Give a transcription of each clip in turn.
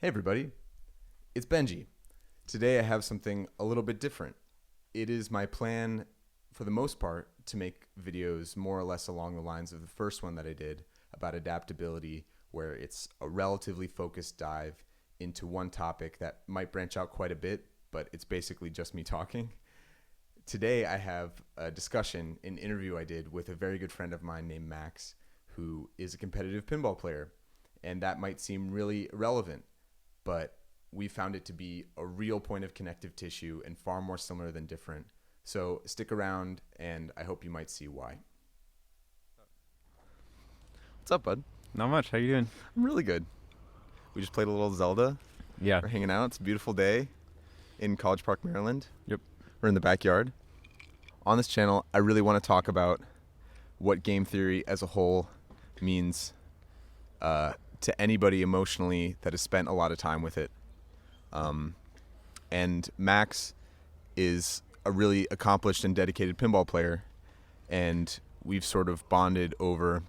Hey everybody, it's Benji. Today I have something a little bit different. It is my plan, for the most part, to make videos more or less along the lines of the first one that I did about adaptability, where it's a relatively focused dive into one topic that might branch out quite a bit, but it's basically just me talking. Today I have a discussion, an interview I did with a very good friend of mine named Max, who is a competitive pinball player, and that might seem really irrelevant, but we found it to be a real point of connective tissue and far more similar than different. So stick around, and I hope you might see why. What's up, bud? Not much. How you doing? I'm really good. We just played a little Zelda. Yeah. We're hanging out. It's a beautiful day in College Park, Maryland. Yep. We're in the backyard. On this channel, I really want to talk about what game theory as a whole means to anybody emotionally that has spent a lot of time with it. And Max is a really accomplished and dedicated pinball player, and we've sort of bonded over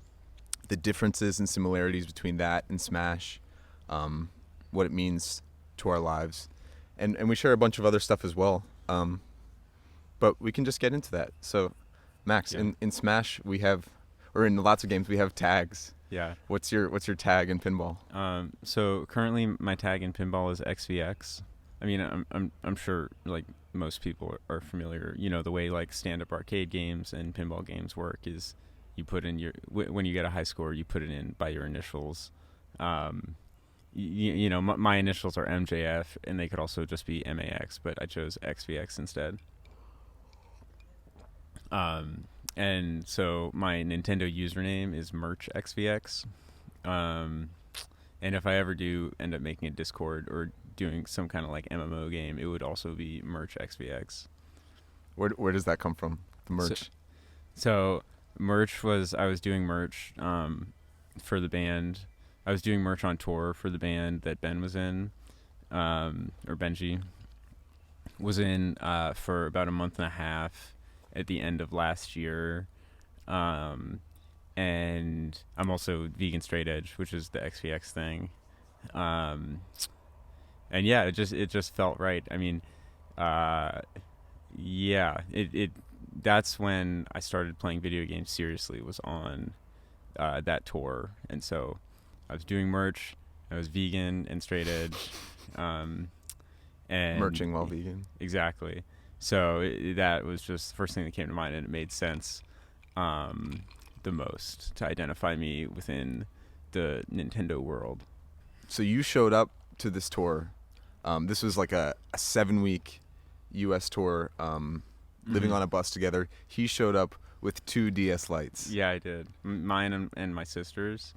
the differences and similarities between that and Smash, what it means to our lives, and we share a bunch of other stuff as well. But we can just get into that. So, Max, Yeah. in Smash we have, or in lots of games we have tags. Yeah. What's your tag in pinball? So currently my tag in pinball is XVX. I mean, I'm sure like most people are familiar. You know, the way like stand-up arcade games and pinball games work is you put in when you get a high score, you put it in by your initials. You know, my initials are MJF, and they could also just be MAX, but I chose XVX instead. And so my Nintendo username is merchxvx. And if I ever do end up making a Discord or doing some kind of like MMO game, it would also be merchxvx. Where does that come from? The merch. So merch was, I was doing merch for the band. I was doing merch on tour for the band that Ben was in, or Benji was in for about a month and a half at the end of last year. And I'm also vegan straight edge, which is the XVX thing. And yeah, it just felt right. I mean, yeah, that's when I started playing video games seriously, was on that tour. And so I was doing merch, I was vegan and straight edge, and Merching while vegan. Exactly. So that was just the first thing that came to mind, and it made sense the most to identify me within the Nintendo world. So you showed up to this tour. This was like a 7-week U.S. tour, living on a bus together. He showed up with 2 DS Lites. Yeah, I did. Mine and my sister's,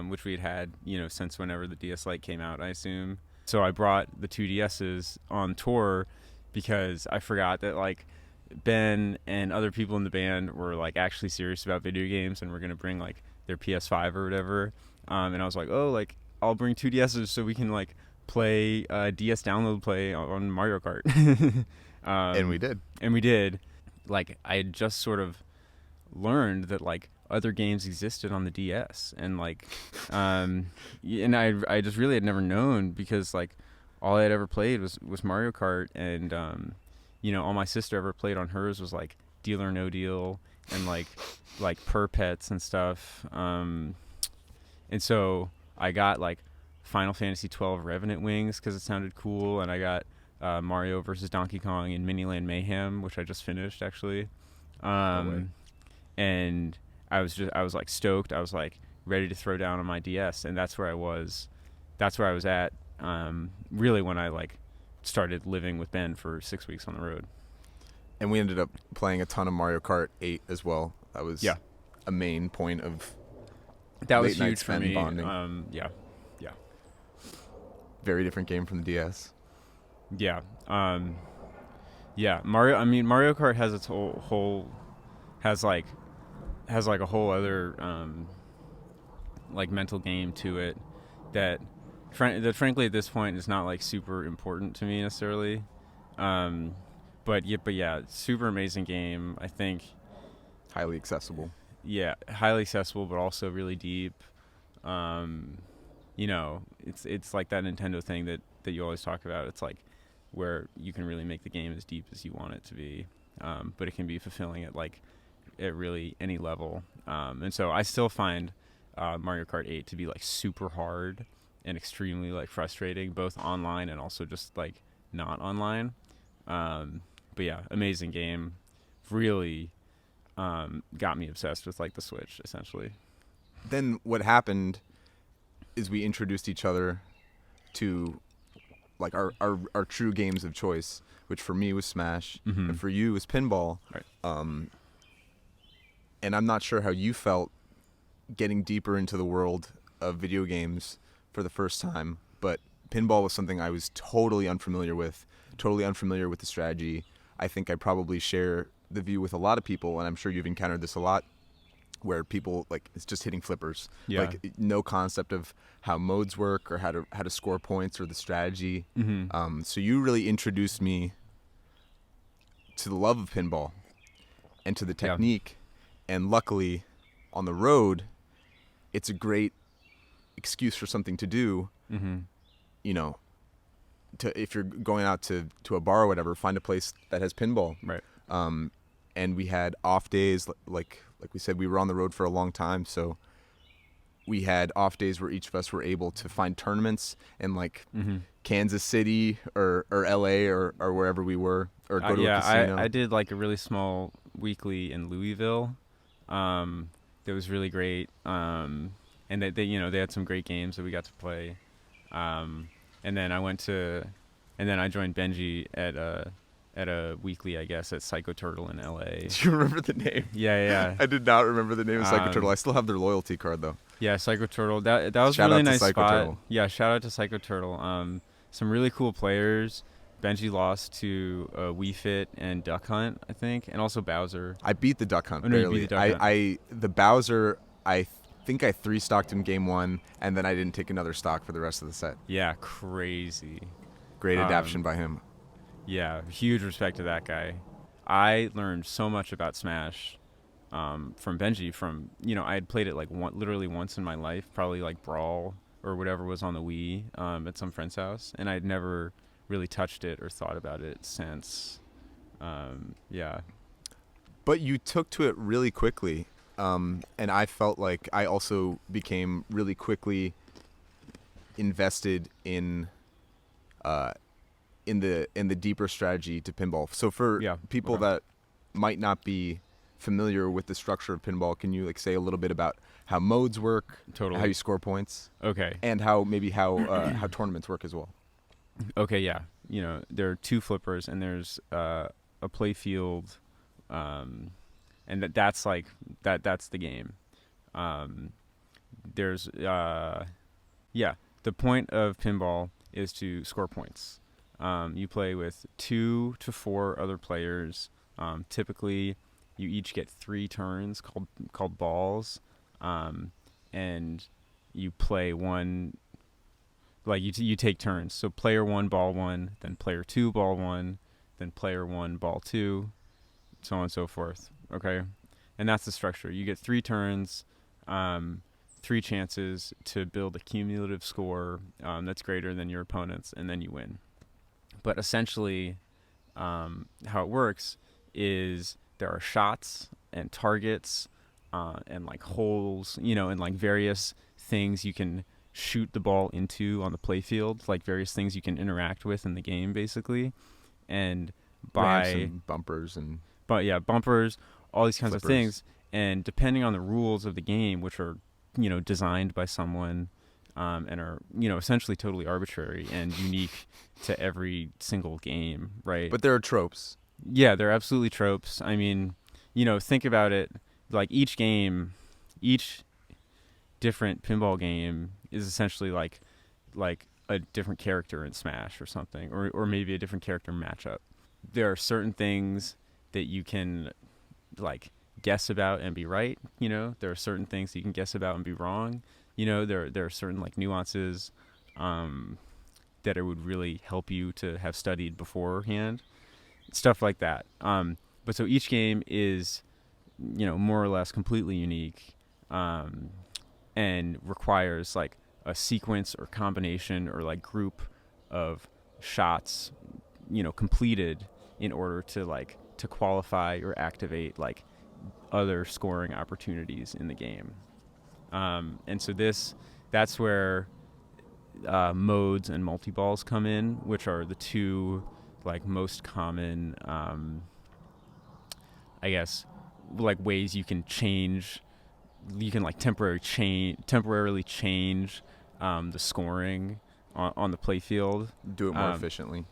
which we had, you know, since whenever the DS Lite came out, I assume. So I brought the 2 DS's on tour because I forgot that like Ben and other people in the band were like actually serious about video games and were gonna bring like their PS5 or whatever. And I was like, oh, like I'll bring 2 DS's so we can like play DS download play on Mario Kart. And we did. And we did. Like I had just sort of learned that like other games existed on the DS, and like and I just really had never known, because like all I had ever played was Mario Kart, and you know, all my sister ever played on hers was like Deal or No Deal and like Per Pets and stuff. And so I got like Final Fantasy 12 Revenant Wings because it sounded cool, and I got Mario versus Donkey Kong in Miniland Mayhem, which I just finished actually. And I was like stoked. I was like ready to throw down on my DS, and that's where I was at really when I like started living with Ben for 6 weeks on the road. And we ended up playing a ton of Mario Kart 8 as well. That was a main point of that was late night huge for me. bonding. Yeah. Very different game from the DS. Yeah. Yeah. Mario Kart has its whole has like a whole other like mental game to it that frankly at this point is not like super important to me necessarily. But yeah, super amazing game. I think Highly accessible. Yeah, highly accessible, but also really deep. it's like that Nintendo thing that you always talk about. It's like where you can really make the game as deep as you want it to be, but it can be fulfilling at really any level. And so I still find Mario Kart 8 to be like super hard and extremely like frustrating, both online and also just like not online. But yeah, amazing game. Really got me obsessed with like the Switch essentially. Then what happened is we introduced each other to like our true games of choice, which for me was Smash, Mm-hmm. and for you was Pinball. Right. And I'm not sure how you felt getting deeper into the world of video games for the first time, but Pinball was something I was totally unfamiliar with the strategy. I think I probably share the view with a lot of people, and I'm sure you've encountered this a lot, where people like it's just hitting flippers, Yeah. like no concept of how modes work or how to score points or the strategy. Mm-hmm. So you really introduced me to the love of pinball and to the Yeah. technique, and luckily, on the road, it's a great excuse for something to do. Mm-hmm. You know, to if you're going out to a bar or whatever, find a place that has pinball. Right. And we had off days, like we said, we were on the road for a long time, so we had off days where each of us were able to find tournaments in like Mm-hmm. Kansas City or LA or wherever we were, or go to a casino. I did like a really small weekly in Louisville. That was really great. And they had some great games that we got to play. And then I joined Benji at a weekly, I guess, at Psycho Turtle in LA. Do you remember the name? Yeah. I did not remember the name of Psycho Um, Turtle. I still have their loyalty card though. Yeah, Psycho Turtle. That was Shout really out to nice Psycho spot. Turtle. Yeah, shout out to Psycho Turtle. Some really cool players. Benji lost to Wii Fit and Duck Hunt, I think, and also Bowser. I beat the Duck Hunt Oh, no, you barely. beat the Duck Hunt. The Bowser, I think I 3-stocked him game 1, and then I didn't take another stock for the rest of the set. Yeah, crazy. Great adaptation by him. Yeah, huge respect to that guy. I learned so much about Smash from Benji. I had played it like literally once in my life, probably like Brawl or whatever was on the Wii at some friend's house, and I'd never really touched it or thought about it since. Yeah. But you took to it really quickly, and I felt like I also became really quickly invested in the deeper strategy to pinball. So for people Okay. that might not be familiar with the structure of pinball, can you like say a little bit about how modes work, Totally. how you score points, Okay. and how tournaments work as well? Okay, yeah. There are two flippers, and there's a play field, and that's like that's the game. There's the point of pinball is to score points. You play with 2 to 4 other players. Typically, you each get 3 turns called balls, and you play one. Like you take turns. So player 1, ball 1, then player 2, ball 1, then player 1, ball 2, so on and so forth. Okay, and that's the structure. You get 3 turns, 3 chances to build a cumulative score that's greater than your opponent's, and then you win. But essentially, how it works is there are shots and targets and like holes, and like various things you can shoot the ball into on the playfield, like various things you can interact with in the game, basically. And Ramps and bumpers and bumpers, all these kinds flippers. of things. And depending on the rules of the game, which are designed by someone and are essentially totally arbitrary and unique to every single game, right? But there are tropes. Yeah, they're absolutely tropes. I mean, think about it. Like each different pinball game is essentially like a different character in Smash or something, or maybe a different character matchup. There are certain things that you can like guess about and be right. There are certain things that you can guess about and be wrong. There are certain like nuances that it would really help you to have studied beforehand, stuff like that. But so each game is more or less completely unique, and requires like a sequence or combination or like group of shots, completed in order to like to qualify or activate like other scoring opportunities in the game. And so that's where modes and multi-balls come in, which are the two like most common, I guess, like ways you can change. You can like temporarily change the scoring on the playfield. Do it more efficiently.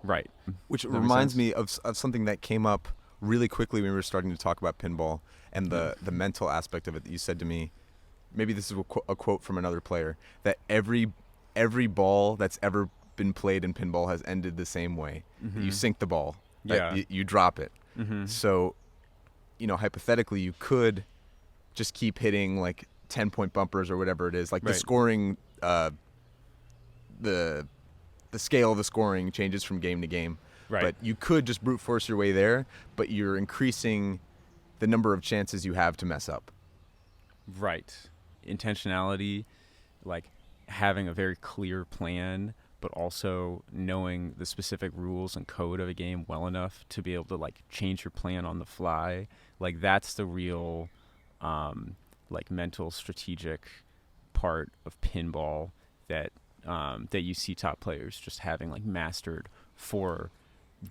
Right. Which reminds me of something that came up really quickly when we were starting to talk about pinball and the mental aspect of it that you said to me. Maybe this is a quote from another player, that every ball that's ever been played in pinball has ended the same way. Mm-hmm. You sink the ball. Yeah. You drop it. Mm-hmm. So, hypothetically, you could just keep hitting like 10-point bumpers or whatever it is. Like the scoring, the scale of the scoring changes from game to game. Right. But you could just brute force your way there, but you're increasing the number of chances you have to mess up. Right. Intentionality, like having a very clear plan, but also knowing the specific rules and code of a game well enough to be able to like change your plan on the fly. Like that's the real like mental strategic part of pinball that you see top players just having like mastered for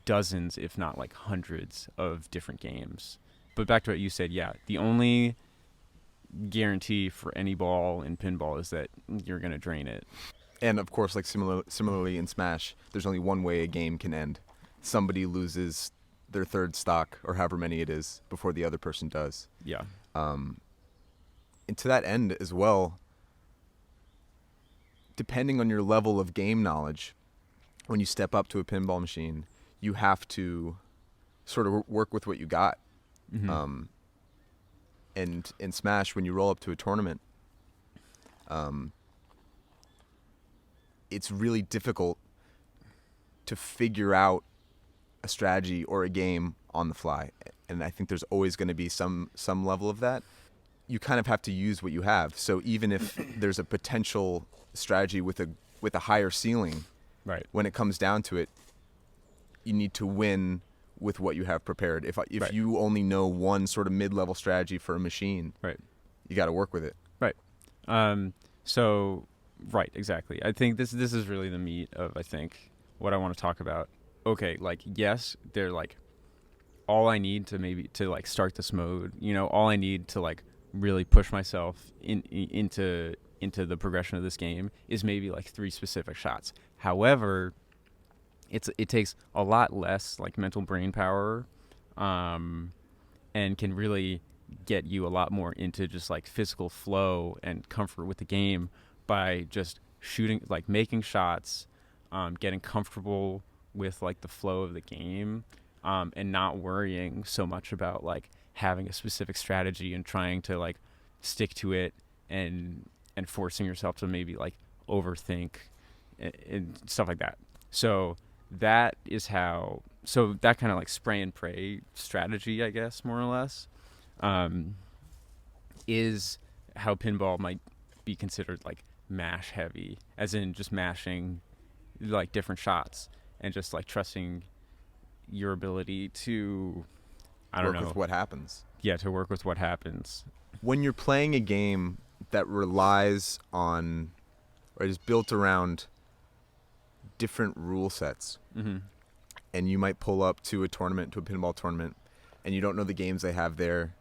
dozens, if not like hundreds of different games. But back to what you said, yeah, the only guarantee for any ball in pinball is that you're going to drain it. And of course, like similarly in Smash, there's only one way a game can end. Somebody loses their third stock, or however many it is, before the other person does. Yeah. And to that end as well, depending on your level of game knowledge, when you step up to a pinball machine, you have to sort of work with what you got. Mm-hmm. And in Smash, when you roll up to a tournament, it's really difficult to figure out a strategy or a game on the fly. And I think there's always going to be some level of that. You kind of have to use what you have. So even if there's a potential strategy with a higher ceiling, right, when it comes down to it, you need to win with what you have prepared. If right. you only know one sort of mid-level strategy for a machine, right, you got to work with it. Right. So right, exactly. I think this is really the meat of what I want to talk about. Okay, like yes, they're like all I need to like start this mode. All I need to like really push myself into the progression of this game is maybe like 3 specific shots. However, it takes a lot less like mental brain power, and can really get you a lot more into just like physical flow and comfort with the game by just shooting, like making shots, getting comfortable with like the flow of the game, and not worrying so much about like having a specific strategy and trying to like stick to it and forcing yourself to maybe like overthink and stuff like that. So that kind of like spray and pray strategy, I guess, more or less, is how pinball might be considered like mash heavy, as in just mashing like different shots and just like trusting your ability to, work with what happens. Yeah, to work with what happens. When you're playing a game that relies on or is built around different rule sets, mm-hmm. and you might pull up to a pinball tournament, and you don't know the games they have there.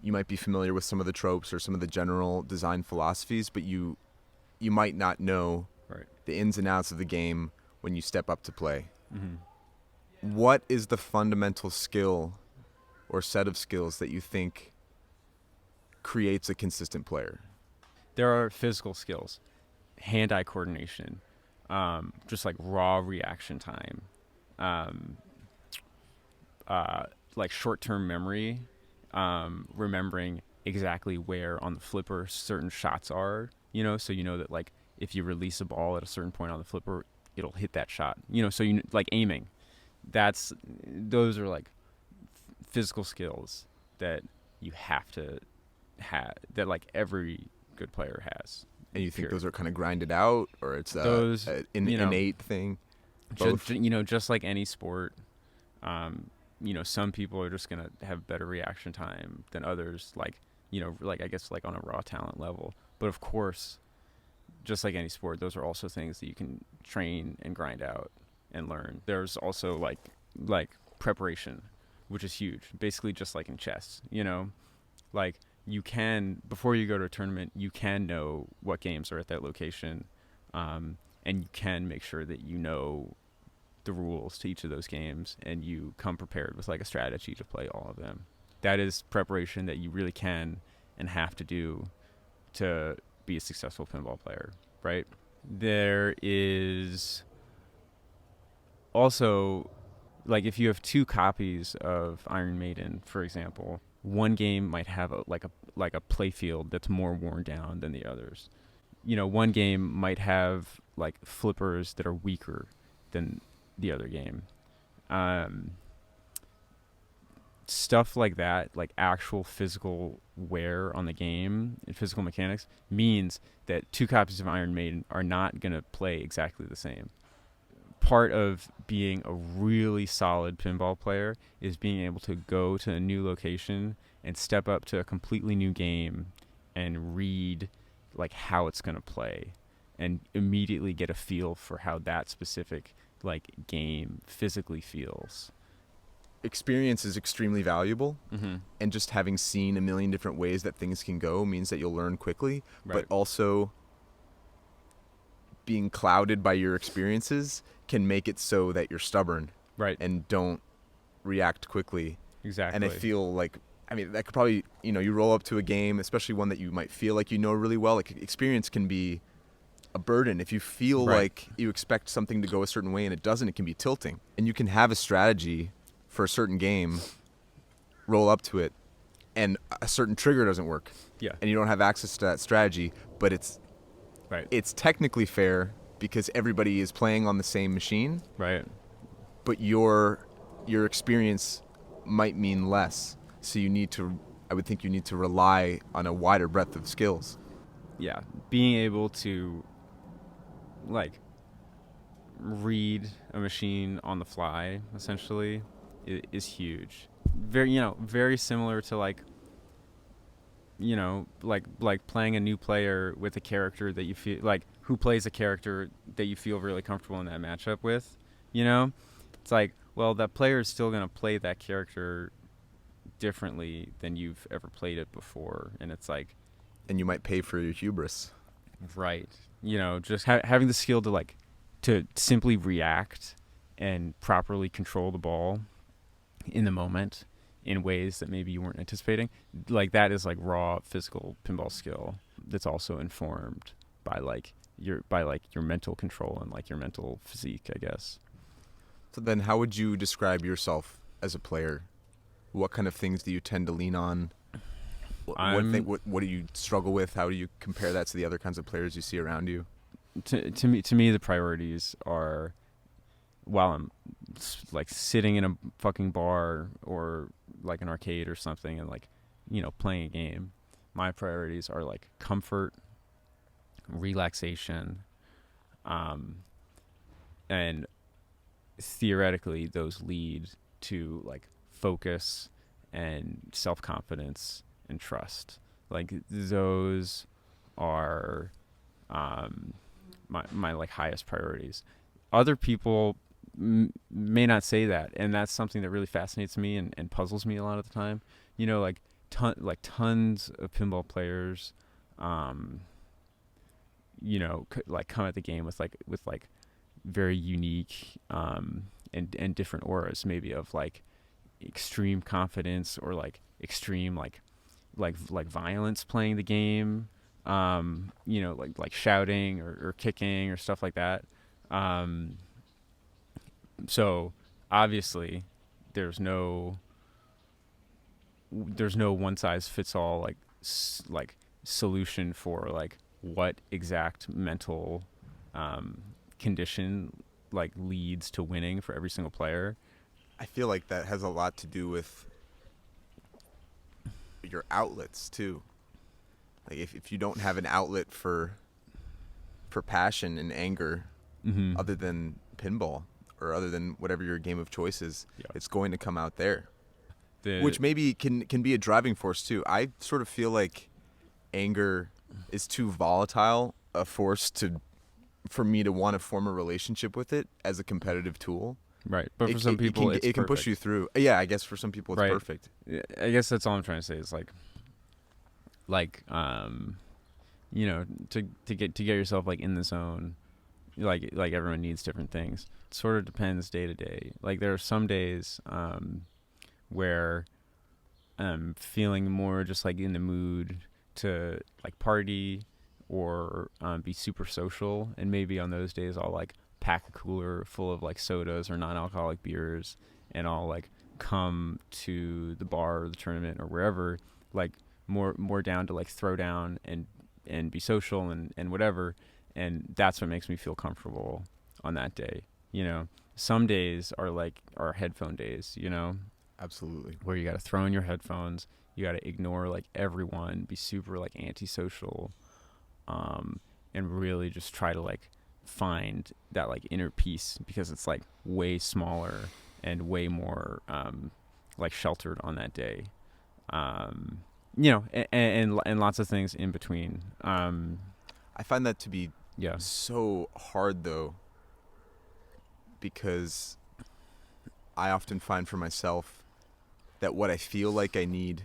You might be familiar with some of the tropes or some of the general design philosophies, but you might not know the ins and outs of the game when you step up to play. Mm-hmm. What is the fundamental skill or set of skills that you think creates a consistent player? There are physical skills, hand-eye coordination, just like raw reaction time, like short-term memory, remembering exactly where on the flipper certain shots are, so that like if you release a ball at a certain point on the flipper, it'll hit that shot, so like aiming. Those are like physical skills that you have to have, that like every good player has. And you think period. those are kind of grinded out, or it's Those, an you know, innate thing? Both. just like any sport, some people are just gonna have better reaction time than others. Like, like I guess like on a raw talent level. But of course, just like any sport, those are also things that you can train and grind out and learn. There's also like preparation, which is huge. Basically, just like in chess, like you can, before you go to a tournament, you can know what games are at that location, and you can make sure that you know the rules to each of those games, and you come prepared with like a strategy to play all of them. That is preparation that you really can and have to do to be a successful pinball player, right? There is also, like, if you have two copies of Iron Maiden, for example, one game might have a play field that's more worn down than the others. One game might have like flippers that are weaker than the other game. Um, Stuff like that, like actual physical wear on the game and physical mechanics, means that two copies of Iron Maiden are not going to play exactly the same. Part of being a really solid pinball player is being able to go to a new location and step up to a completely new game and read like how it's going to play and immediately get a feel for how that specific like game physically feels. Experience is extremely valuable, Mm-hmm. and just having seen a million different ways that things can go means that you'll learn quickly. Right. But also, being clouded by your experiences can make it so that you're stubborn Right. and don't react quickly. Exactly. And I feel like, I mean, that could probably, you roll up to a game, especially one that you might feel like you know really well. Like, experience can be a burden. If you feel Right. like you expect something to go a certain way and it doesn't, it can be tilting. And you can have a strategy for a certain game, roll up to it, and a certain trigger doesn't work. Yeah. And you don't have access to that strategy, but it's Right. technically fair because everybody is playing on the same machine, Right. but your experience might mean less. So I would think you need to rely on a wider breadth of skills. Yeah. Being able to like read a machine on the fly essentially is huge. Very similar to like playing a new player with a character that you feel like, who plays a character that you feel really comfortable in that matchup with. It's like, well, that player is still going to play that character differently than you've ever played it before, and it's like, And you might pay for your hubris. right, just having the skill to simply react and properly control the ball in the moment in ways that maybe you weren't anticipating. Like, that is like raw physical pinball skill that's also informed by your mental control and like your mental physique, I guess. So then how would you describe yourself as a player? What kind of things do you tend to lean on? What do you struggle with? How do you compare that to the other kinds of players you see around you? To me, the priorities are, while I'm like sitting in a fucking bar or like an arcade or something and like, playing a game, my priorities are like comfort, relaxation, and theoretically those lead to like focus and self-confidence and trust. Like, those are my like highest priorities. Other people may not say that, and that's something that really fascinates me and puzzles me a lot of the time. Tons of pinball players come at the game with very unique and different auras, maybe of like extreme confidence or like extreme like violence playing the game, like shouting or kicking or stuff like that. So obviously there's no one size fits all like solution for like what exact mental condition like leads to winning for every single player. I feel like that has a lot to do with your outlets too. Like, if you don't have an outlet for for passion and anger, Mm-hmm. other than pinball or other than whatever your game of choice is, Yeah. it's going to come out there. The Which maybe can be a driving force too. I sort of feel like anger is too volatile a force for me to want to form a relationship with it as a competitive tool. right, but for some people, it's it can push perfect. you through. Yeah, I guess for some people it's Right. perfect. Yeah, I guess that's all I'm trying to say is you know, to get yourself like in the zone, like everyone needs different things. It sort of depends day to day. Like there are some days where I'm feeling more just like in the mood to like party or be super social, and maybe on those days I'll like pack a cooler full of like sodas or non-alcoholic beers, and I'll like come to the bar or the tournament or wherever like more down to like throw down and be social and whatever, and that's what makes me feel comfortable on that day. You know, some days are headphone days, you know, Absolutely. where you got to throw in your headphones, you got to ignore like everyone, be super like antisocial, and really just try to like find that like inner peace, because it's like way smaller and way more like sheltered on that day. You know, and lots of things in between. I find that to be Yeah. so hard though, because I often find for myself that what I feel like I need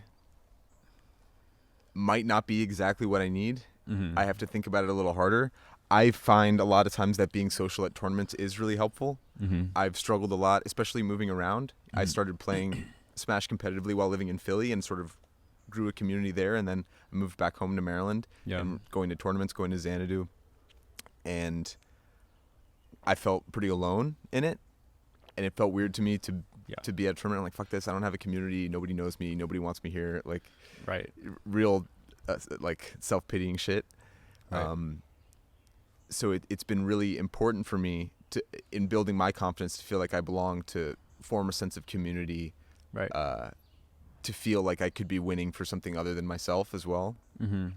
might not be exactly what I need. Mm-hmm. I have to think about it a little harder. I find a lot of times that being social at tournaments is really helpful. Mm-hmm. I've struggled a lot, especially moving around. I Mhm. started playing Smash competitively while living in Philly and sort of grew a community there, and then I moved back home to Maryland Yeah. and going to tournaments, going to Xanadu, and I felt pretty alone in it, and it felt weird to me to Yeah. be at a tournament. I'm like, fuck this, I don't have a community, nobody knows me, nobody wants me here, like Right. real like self-pitying shit. Right. So it's been really important for me to, in building my confidence, to feel like I belong, to form a sense of community, Right. to feel like I could be winning for something other than myself as well. Mm-hmm.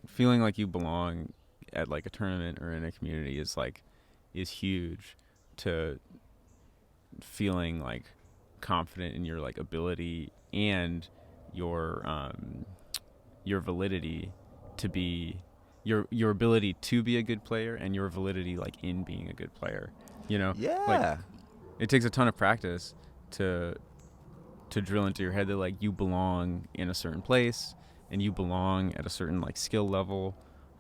Feeling like you belong at like a tournament or in a community is huge to feeling like confident in your like ability and your validity to be your ability to be a good player, and your validity like in being a good player. You know, like Yeah. it takes a ton of practice to drill into your head that like you belong in a certain place and you belong at a certain like skill level.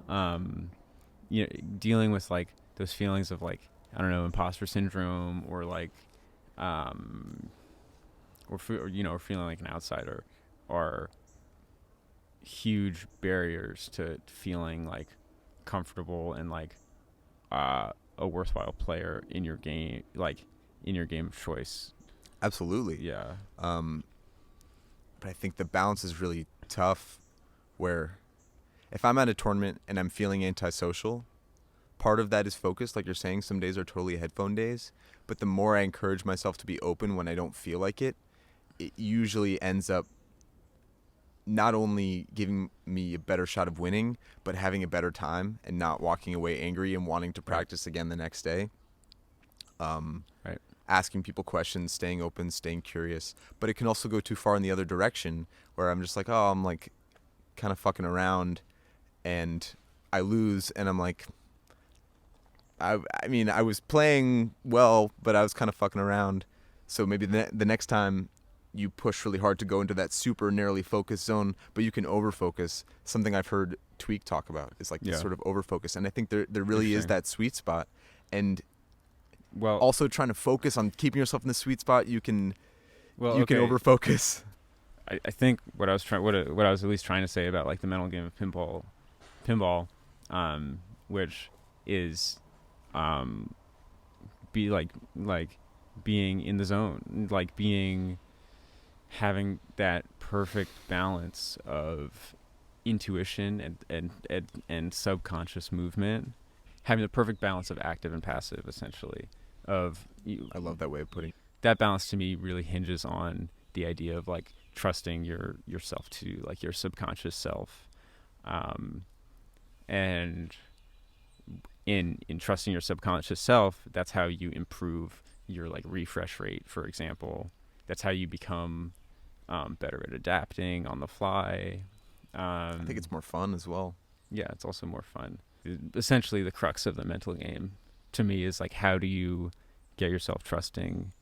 You know, dealing with like those feelings of like, I don't know, imposter syndrome or like or you know, or feeling like an outsider are huge barriers to feeling like comfortable and like a worthwhile player in your game, like in your game of choice. Absolutely. Yeah. But I think the balance is really tough, where if I'm at a tournament and I'm feeling antisocial, part of that is focused. Like you're saying, some days are totally headphone days. But the more I encourage myself to be open when I don't feel like it, it usually ends up not only giving me a better shot of winning, but having a better time and not walking away angry and wanting to practice again the next day. Right. Asking people questions, staying open, staying curious. But it can also go too far in the other direction, where I'm just like, oh, I'm like kind of fucking around and I lose, and I'm like, I mean, I was playing well, but I was kind of fucking around. So maybe the next time you push really hard to go into that super narrowly focused zone, but you can overfocus. Something I've heard Tweak talk about is like this Yeah. sort of overfocus. And I think there really is Interesting. that sweet spot. And Well, also trying to focus on keeping yourself in the sweet spot, you can okay. overfocus. I think what I was what I was at least trying to say about like the mental game of pinball, which is, be like being in the zone, like having that perfect balance of intuition and subconscious movement, having the perfect balance of active and passive, essentially. Of I love that way of putting it. that balance to me really hinges on the idea of like trusting yourself to like your subconscious self, and in trusting your subconscious self, that's how you improve your like refresh rate, for example. That's how you become better at adapting on the fly. I think it's more fun as well. Yeah, it's also more fun. Essentially, the crux of the mental game to me is like, how do you get yourself trusting?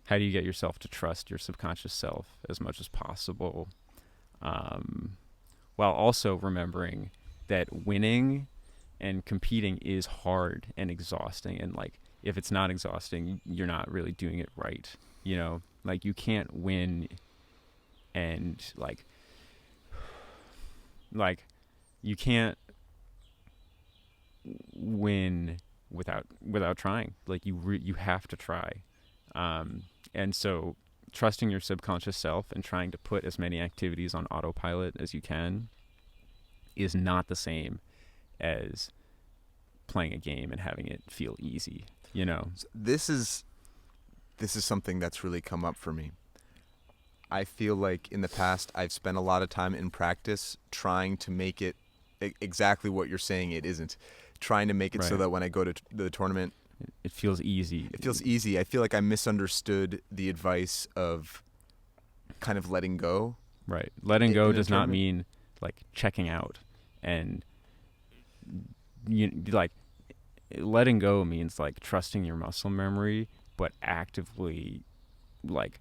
How do you get yourself to trust your subconscious self as much as possible, while also remembering that winning and competing is hard and exhausting, and like if it's not exhausting, you're not really doing it right. You know, like you can't win and like you can't win without trying. Like you have to try. And so trusting your subconscious self and trying to put as many activities on autopilot as you can is not the same as playing a game and having it feel easy, you know. This is something that's really come up for me. I feel like in the past I've spent a lot of time in practice trying to make it exactly what you're saying it isn't. Trying to make it so Right. that when I go to the tournament, It feels easy. it feels easy. I feel like I misunderstood the advice of kind of letting go. Right. Letting in go a does not tournament. mean like checking out, and you like letting go means like trusting your muscle memory, but actively like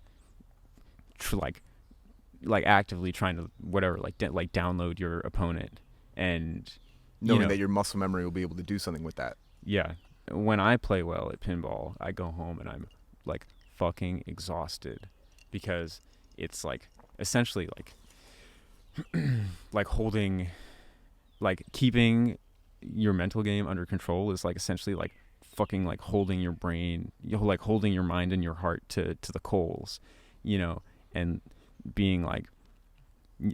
like actively trying to whatever like download your opponent, and Knowing that your muscle memory will be able to do something with that. yeah, when I play well at pinball, I go home and I'm like fucking exhausted because it's like essentially like like holding like keeping your mental game under control is like essentially like fucking like holding your brain, like holding your mind and your heart to the coals, you know, and being like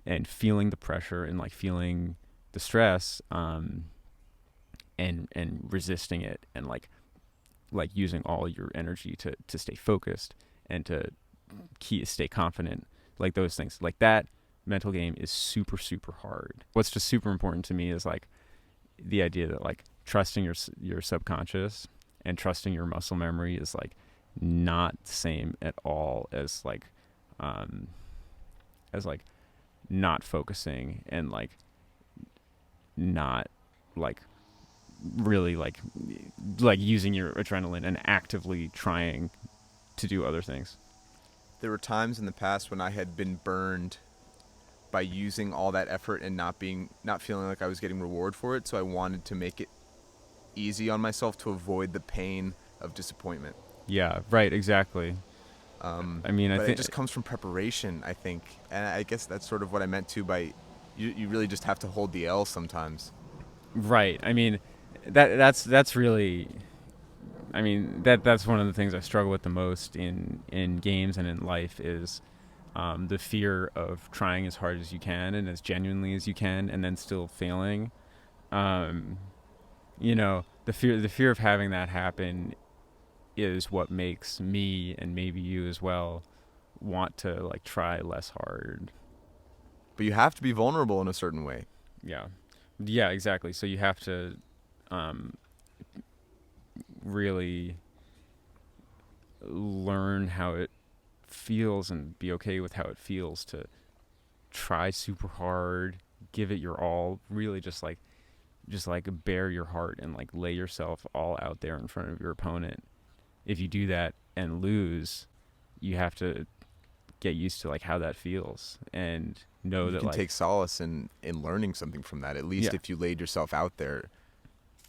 and feeling the pressure and like feeling the stress, and resisting it, and like using all your energy to stay focused and to stay confident, like those things like that. Mental game is super super hard. What's just super important to me is like the idea that like trusting your subconscious and trusting your muscle memory is like not the same at all um as like not focusing and like not like really like using your adrenaline and actively trying to do other things. There were times in the past when I had been burned by using all that effort and not feeling like I was getting reward for it, so I wanted to make it easy on myself to avoid the pain of disappointment. Yeah, right, exactly. I mean, I But it think just comes from preparation, I think, and I guess that's sort of what I meant to by you really just have to hold the L sometimes. right. I mean, that's really. I mean, that's one of the things I struggle with the most in games and in life is the fear of trying as hard as you can and as genuinely as you can, and then still failing. Um, you know, the fear of having that happen is what makes me, and maybe you as well, want to like try less hard. But you have to be vulnerable in a certain way. Yeah, yeah, exactly. So you have to um, really learn how it feels and be okay with how it feels to try super hard, give it your all, really just like bare your heart and like lay yourself all out there in front of your opponent. If you do that and lose, you have to get used to like how that feels and know You that can like take solace in learning something from that. At least yeah, if you laid yourself out there,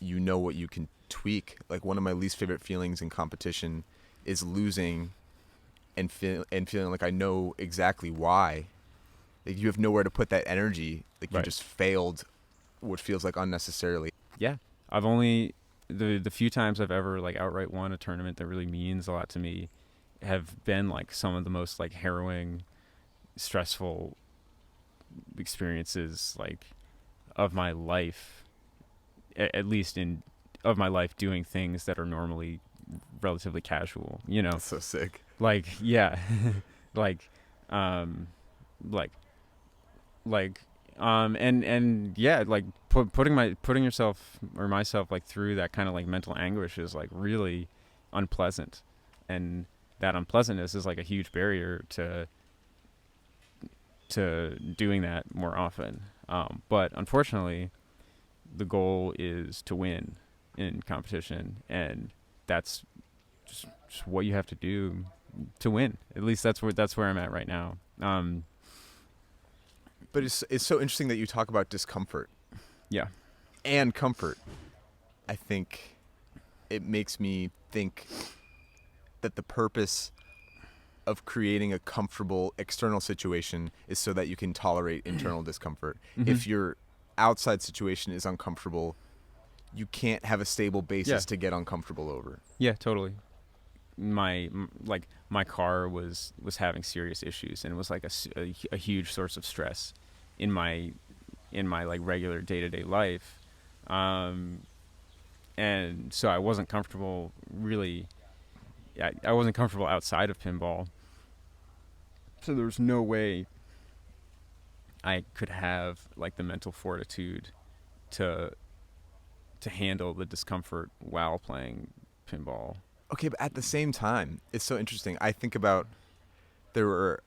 you know what you can tweak. Like one of my least favorite feelings in competition is losing and feeling like I know exactly why. Like you have nowhere to put that energy. Like you right. just failed what feels like unnecessarily. Yeah. I've only the few times I've ever like outright won a tournament that really means a lot to me have been like some of the most like harrowing, stressful experiences like of my life, at least in of my life doing things that are normally relatively casual, you know. That's so sick. Like yeah. like um like and yeah, like putting yourself or myself like through that kind of like mental anguish is like really unpleasant, and that unpleasantness is like a huge barrier to doing that more often. But unfortunately, the goal is to win in competition, and that's just what you have to do to win. At least that's where I'm at right now. But it's so interesting that you talk about discomfort Yeah. and comfort. I think it makes me think that the purpose of creating a comfortable external situation is so that you can tolerate internal discomfort. Mm-hmm. If your outside situation is uncomfortable, you can't have a stable basis to get uncomfortable over. Yeah, totally. My car was having serious issues, and it was like a huge source of stress in my like regular day-to-day life. And so I wasn't comfortable really. I wasn't comfortable outside of pinball. So there was no way I could have like the mental fortitude to handle the discomfort while playing pinball. Okay, but at the same time, it's so interesting. I think about there were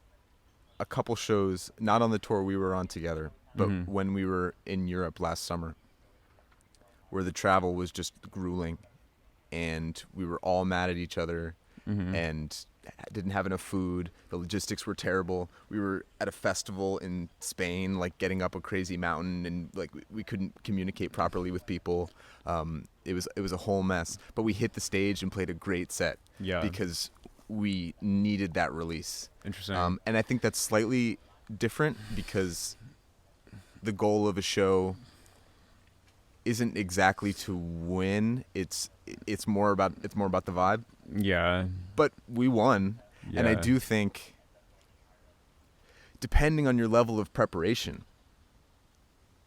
a couple shows, not on the tour we were on together, but when we were in Europe last summer, where the travel was just grueling, and we were all mad at each other, and didn't have enough food. The logistics were terrible. We were at a festival in Spain, like getting up a crazy mountain, and like we couldn't communicate properly with people. It was a whole mess. But we hit the stage and played a great set. Yeah. Because we needed that release. Interesting. And I think that's slightly different because the goal of a show isn't exactly to win. It's more about the vibe. Yeah. But we won, and I do think, depending on your level of preparation,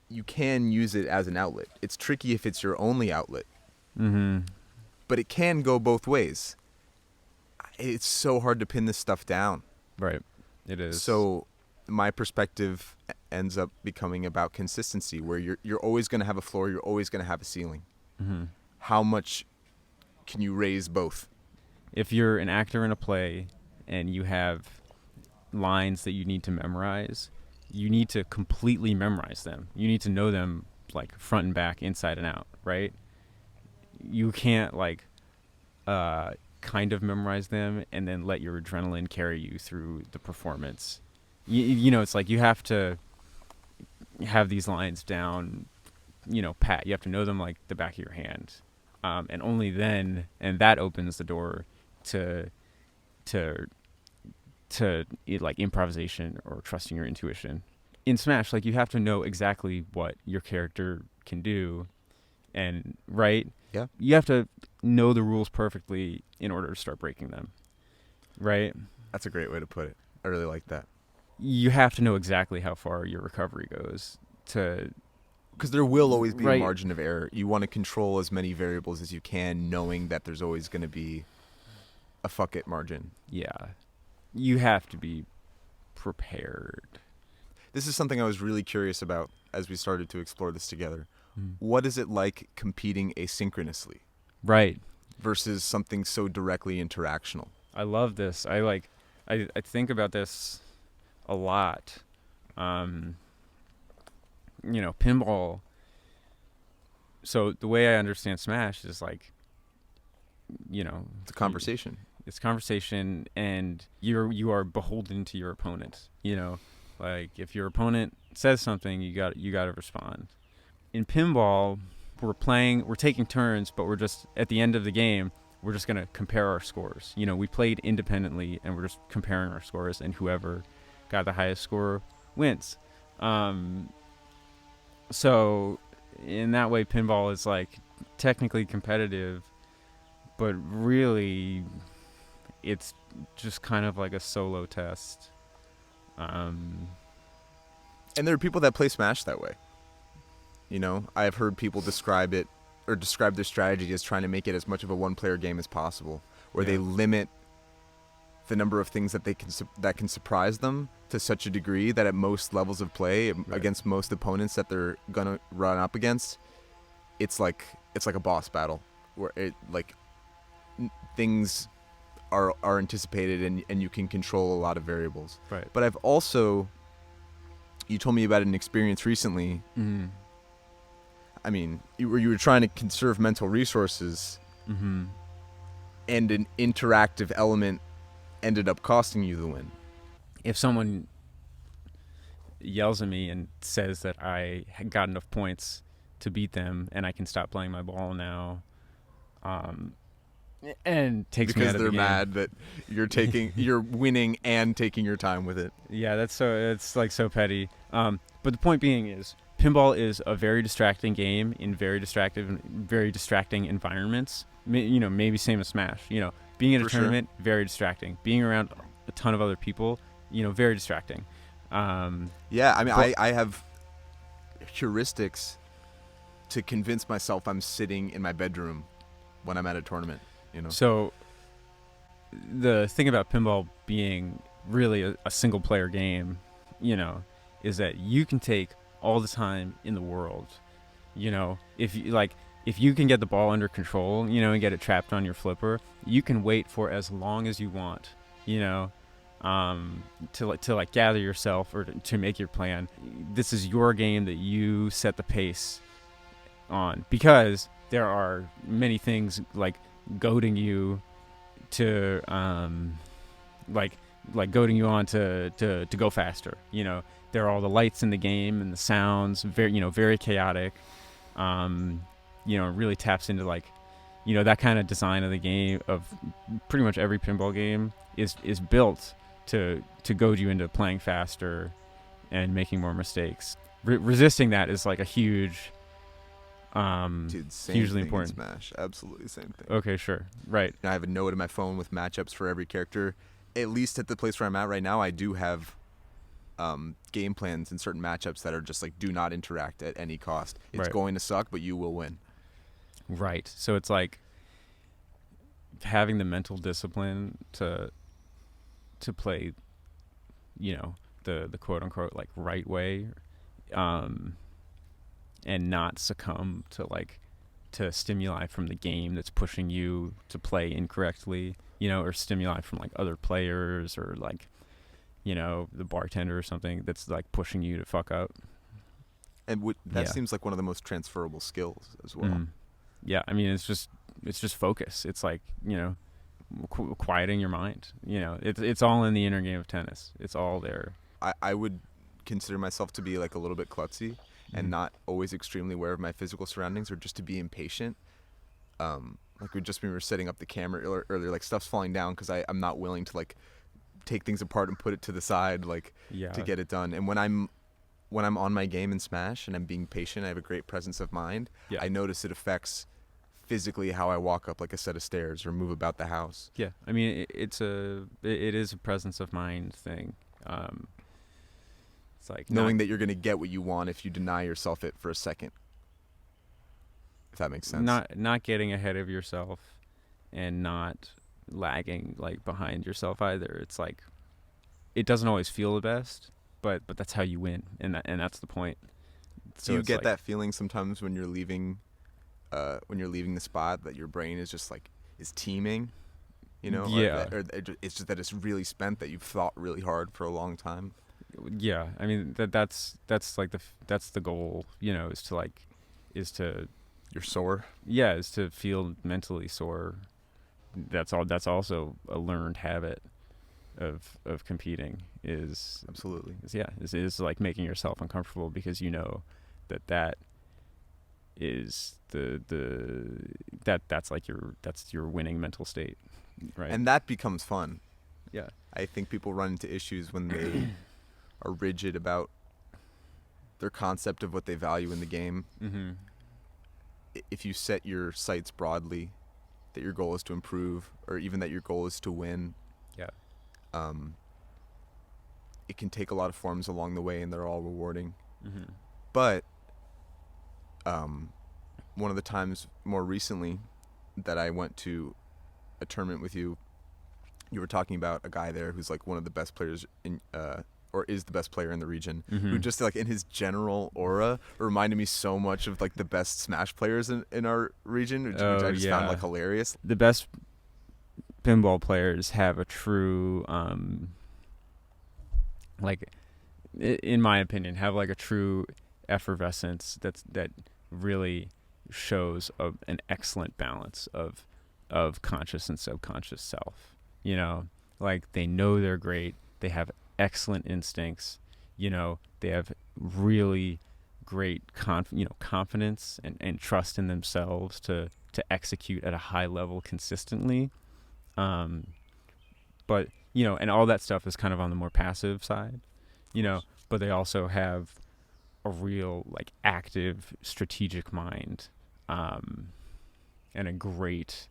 you can use it as an outlet. It's tricky if it's your only outlet. But it can go both ways. It's so hard to pin this stuff down. Right. It is. So my perspective ends up becoming about consistency, where you're always going to have a floor, you're always going to have a ceiling. How much can you raise both? If you're an actor in a play and you have lines that you need to memorize, you need to completely memorize them. You need to know them like front and back, inside and out, right? You can't like kind of memorize them and then let your adrenaline carry you through the performance. You know, it's like you have to have these lines down, pat. You have to know them like the back of your hand. And only then, and that opens the door to like improvisation or trusting your intuition. In Smash, like you have to know exactly what your character can do, and right? Yeah. You have to know the rules perfectly in order to start breaking them. Right? That's a great way to put it. I really like that. You have to know exactly how far your recovery goes to. Because there will always be Right. a margin of error. You want to control as many variables as you can, knowing that there's always going to be a fuck it margin. Yeah. You have to be prepared. This is something I was really curious about as we started to explore this together. What is it like competing asynchronously Right. versus something so directly interactional? I love this. I think about this a lot. Pinball. So the way I understand Smash is like, It's a conversation. It's conversation, and you are beholden to your opponent. Like if your opponent says something, you got to respond. In pinball, we're taking turns, but we're just at the end of the game, we're just gonna compare our scores. We played independently, and we're just comparing our scores, and whoever got the highest score wins. So in that way, pinball is like technically competitive, but really it's just kind of like a solo test. And there are people that play Smash that way. I've heard people describe their strategy as trying to make it as much of a one-player game as possible, where they limit the number of things that that can surprise them to such a degree that at most levels of play against most opponents that they're gonna run up against, it's like a boss battle where things are anticipated and you can control a lot of variables. Right. But I've also, you told me about an experience recently. Mm-hmm. I mean, you were trying to conserve mental resources, Mm-hmm. and an interactive element ended up costing you the win. If someone yells at me and says that I got enough points to beat them and I can stop playing my ball now, and takes me out Because of the they're game. mad that you're winning and taking your time with it. Yeah, it's like so petty. But the point being is, pinball is a very distracting game in very distracting environments. Maybe same as Smash. Being at a For sure. tournament, very distracting. Being around a ton of other people, very distracting. Yeah, I mean, I have heuristics to convince myself I'm sitting in my bedroom when I'm at a tournament. So the thing about pinball being really a single player game, is that you can take all the time in the world. If you can get the ball under control, and get it trapped on your flipper, you can wait for as long as you want, to gather yourself or to make your plan. This is your game that you set the pace on, because there are many things like goading you to goading you on to go faster. There are all the lights in the game and the sounds, very chaotic. It really taps into that kind of design of the game. Of pretty much every pinball game is built to goad you into playing faster and making more mistakes. Resisting that is like a huge, Dude, same hugely thing important. in Smash. Absolutely same thing. Okay, sure, right. I have a note in my phone with matchups for every character. At least at the place where I'm at right now, I do have game plans in certain matchups that are just like, do not interact at any cost. It's Right. going to suck, but you will win. Right. So it's like having the mental discipline to play, the quote unquote right way, and not succumb to stimuli from the game that's pushing you to play incorrectly, or stimuli from other players, or the bartender or something that's pushing you to fuck up. And that Yeah. seems like one of the most transferable skills as well. Yeah, I mean, it's just focus. It's quieting your mind. It's all in the inner game of tennis. It's all there. I would consider myself to be a little bit klutzy and not always extremely aware of my physical surroundings, or just to be impatient. We were setting up the camera earlier, stuff's falling down because I'm not willing to take things apart and put it to the side to get it done. And when I'm on my game in Smash and I'm being patient, I have a great presence of mind. Yeah. I notice it affects physically how I walk up a set of stairs or move about the house. Yeah, I mean, it is a presence of mind thing. It's knowing that you're going to get what you want if you deny yourself it for a second. If that makes sense. Not getting ahead of yourself and not lagging behind yourself either. It's it doesn't always feel the best, but that's how you win, and that's the point. So do you get that feeling sometimes when you're leaving the spot, that your brain is just is teeming, Yeah. or it's just that it's really spent, that you've thought really hard for a long time? Yeah, I mean that's the goal, is to You're sore. Yeah, is to feel mentally sore. That's also a learned habit of competing. Absolutely. Is making yourself uncomfortable, because that is that's your winning mental state, right? And that becomes fun. Yeah. I think people run into issues when they are rigid about their concept of what they value in the game. Mm-hmm. If you set your sights broadly, that your goal is to improve, or even that your goal is to win, it can take a lot of forms along the way, and they're all rewarding. Mm-hmm. But one of the times more recently that I went to a tournament with you, you were talking about a guy there who's like one of the best players in or is the best player in the region, Mm-hmm. who just like in his general aura reminded me so much of like the best Smash players in our region, which Oh I just found yeah, like hilarious. the best pinball players have a true like in my opinion have like a true effervescence that really shows an excellent balance of conscious and subconscious self. You know, like they know they're great, they have excellent instincts, you know, they have really great confidence and trust in themselves to execute at a high level consistently. um but and all that stuff is kind of on the more passive side, but they also have a real like active strategic mind, um and a great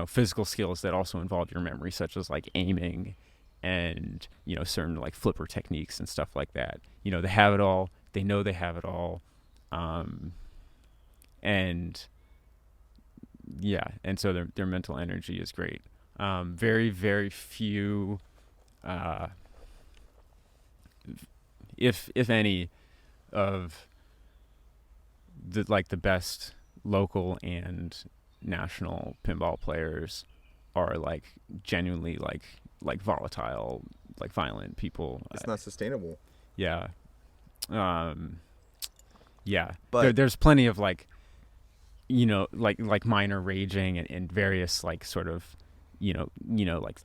physical skills that also involve your memory, such as like aiming and certain like flipper techniques and stuff like that. They have it all, they know they have it all. And and so their mental energy is great. Very very few, uh if any, of the best local and national pinball players are like genuinely like volatile, like violent people. It's not sustainable. Yeah. um But there's plenty of like like minor raging and various like sort of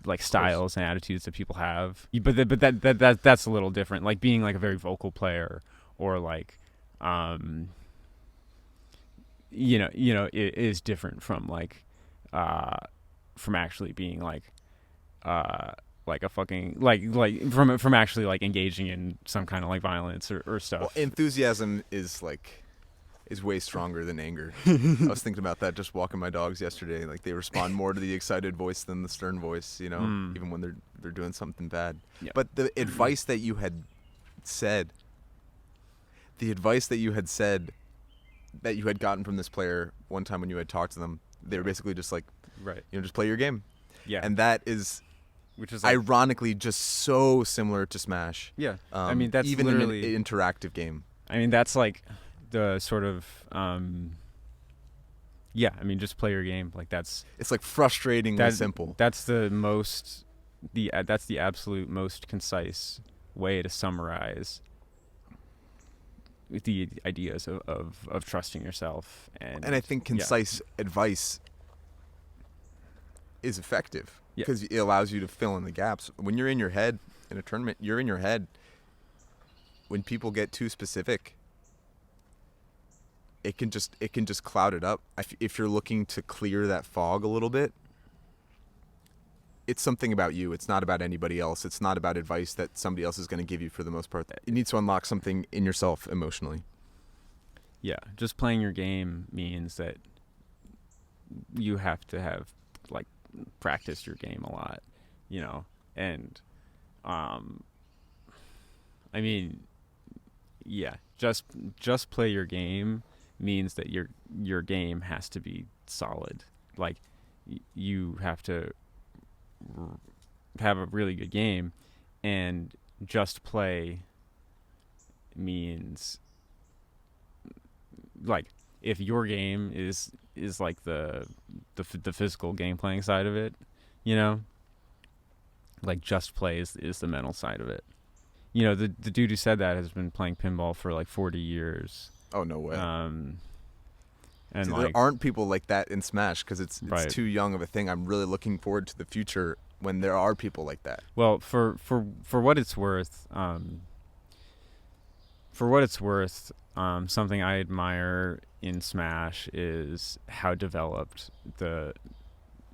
like styles and attitudes that people have. But that's a little different, like being like a very vocal player, or like it is different from like from actually being like a fucking like from actually like engaging in some kind of like violence or stuff. well, enthusiasm is way stronger than anger. I was thinking about that just walking my dogs yesterday. Like they respond more to the excited voice than the stern voice, even when they're doing something bad. Yeah. But the advice that you had said, that you had gotten from this player one time when you had talked to them, they were basically just like, Right. just play your game. Yeah. And that is, which is like, ironically, just so similar to Smash. yeah. I mean, that's even literally in an interactive game. I mean, that's like the sort of yeah. I mean, just play your game. Like that's It's like frustratingly simple. That's the that's the absolute most concise way to summarize the ideas of trusting yourself. And I think concise advice is effective because it allows you to fill in the gaps. When you're in your head in a tournament, you're in your head. When people get too specific, it can just cloud it up. If you're looking to clear that fog a little bit, it's something about you. It's not about anybody else. It's not about advice that somebody else is going to give you for the most part. It needs to unlock something in yourself emotionally. Yeah, just playing your game means that you have to have like practiced your game a lot, and I mean, yeah, just play your game means that your game has to be solid. Like you have to have a really good game, and just play means like if your game is like the physical game playing side of it, like just play is the mental side of it. The dude who said that has been playing pinball for like 40 years. Oh, no way. And See, like, there aren't people like that in Smash because it's Right. too young of a thing. I'm really looking forward to the future when there are people like that. well, for what it's worth, something I admire in Smash is how developed the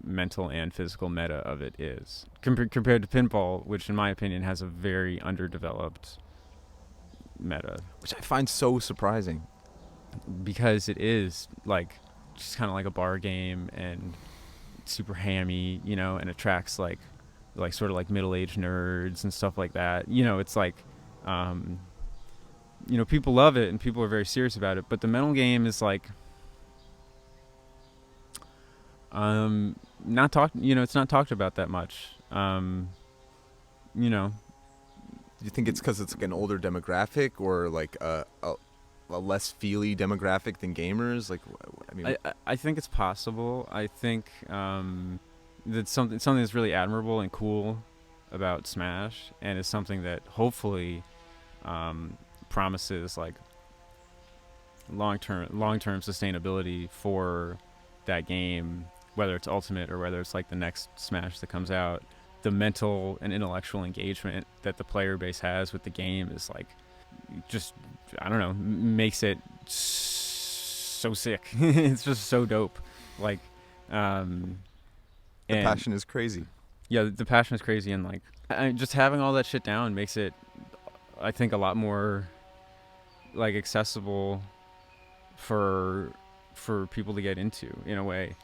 mental and physical meta of it is compared to pinball, which in my opinion has a very underdeveloped meta, Which I find so surprising. because it is like just kind of like a bar game and super hammy, and attracts like sort of like middle-aged nerds and stuff like that. It's like people love it and people are very serious about it, but the mental game is like Not talked. It's not talked about that much. You know, Do you think it's because it's like an older demographic, or like a less feely demographic than gamers? Like, I mean, I think it's possible. I think that something that's really admirable and cool about Smash, and is something that hopefully promises like long term sustainability for that game, whether it's Ultimate or whether it's like the next Smash that comes out. The mental and intellectual engagement that the player base has with the game is like just, I don't know, makes it so sick. It's just so dope. Like, the and passion is crazy. yeah, the passion is crazy, and like just having all that shit down makes it, I think, a lot more like accessible for people to get into in a way.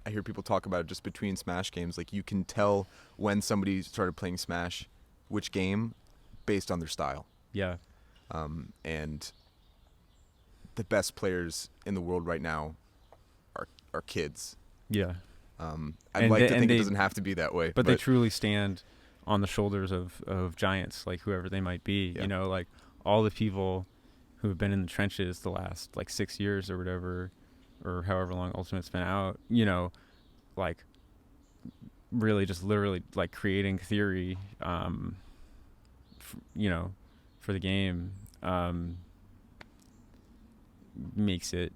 I hear people talk about it just between Smash games. Like, you can tell when somebody started playing Smash, which game, based on their style. Yeah, And the best players in the world right now are kids. yeah. I'd And like they- to and think it they- doesn't have to be that way. But they truly stand on the shoulders of giants, like whoever they might be. Yeah. Like all the people who have been in the trenches the last like 6 years or whatever, or however long Ultimate's been out. Like really just literally like creating theory, for the game, makes it,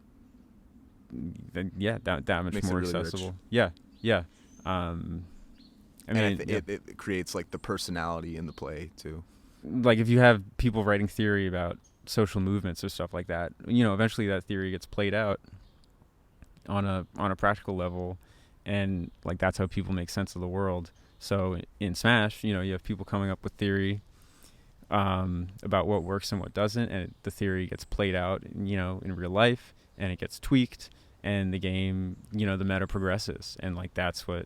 that much Makes it more really rich. accessible. Yeah, yeah. I mean, yeah. It creates like the personality in the play too. Like if you have people writing theory about social movements or stuff like that, eventually that theory gets played out on a practical level, and like that's how people make sense of the world. So in Smash, you have people coming up with theory about what works and what doesn't, and the theory gets played out, in real life, and it gets tweaked, and the game, the meta progresses, and like that's what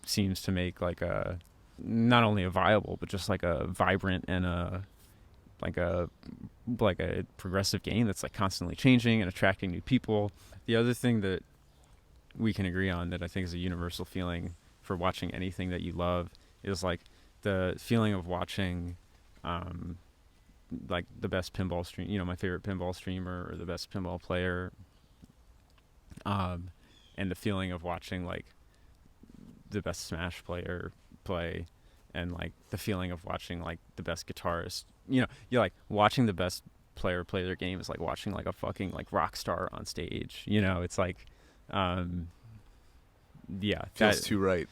seems to make like a not only a viable but just like a vibrant and a progressive game that's like constantly changing and attracting new people. The other thing that we can agree on that I think is a universal feeling for watching anything that you love is like the feeling of watching like the best pinball stream, my favorite pinball streamer or the best pinball player, and the feeling of watching like the best Smash player play, and like the feeling of watching like the best guitarist. You're like watching the best player play their game is like watching like a fucking like rock star on stage. It's like, yeah, Feels too right.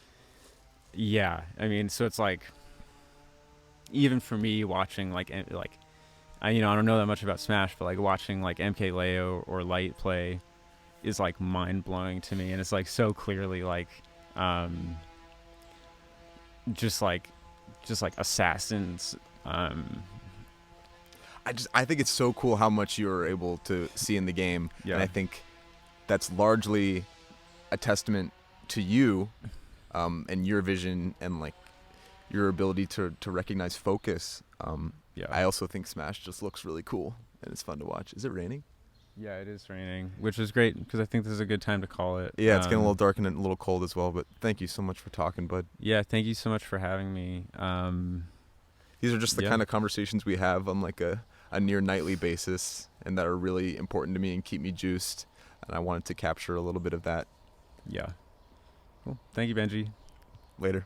Yeah, I mean, so it's like, even for me watching like I don't know that much about Smash, but like watching like MKLeo or Light play is like mind blowing to me, and it's like so clearly like just like assassins. I think it's so cool how much you're able to see in the game, Yeah. and I think that's largely a testament to you, and your vision and like your ability to recognize focus. Yeah. I also think Smash just looks really cool and it's fun to watch. Is it raining? Yeah, it is raining, which is great because I think this is a good time to call it. Yeah, it's getting a little dark and a little cold as well, but thank you so much for talking, bud. Yeah, thank you so much for having me. These are just the Yeah. kind of conversations we have on like a near nightly basis, and that are really important to me and keep me juiced, and I wanted to capture a little bit of that. Yeah. Cool. Thank you, Benji. Later.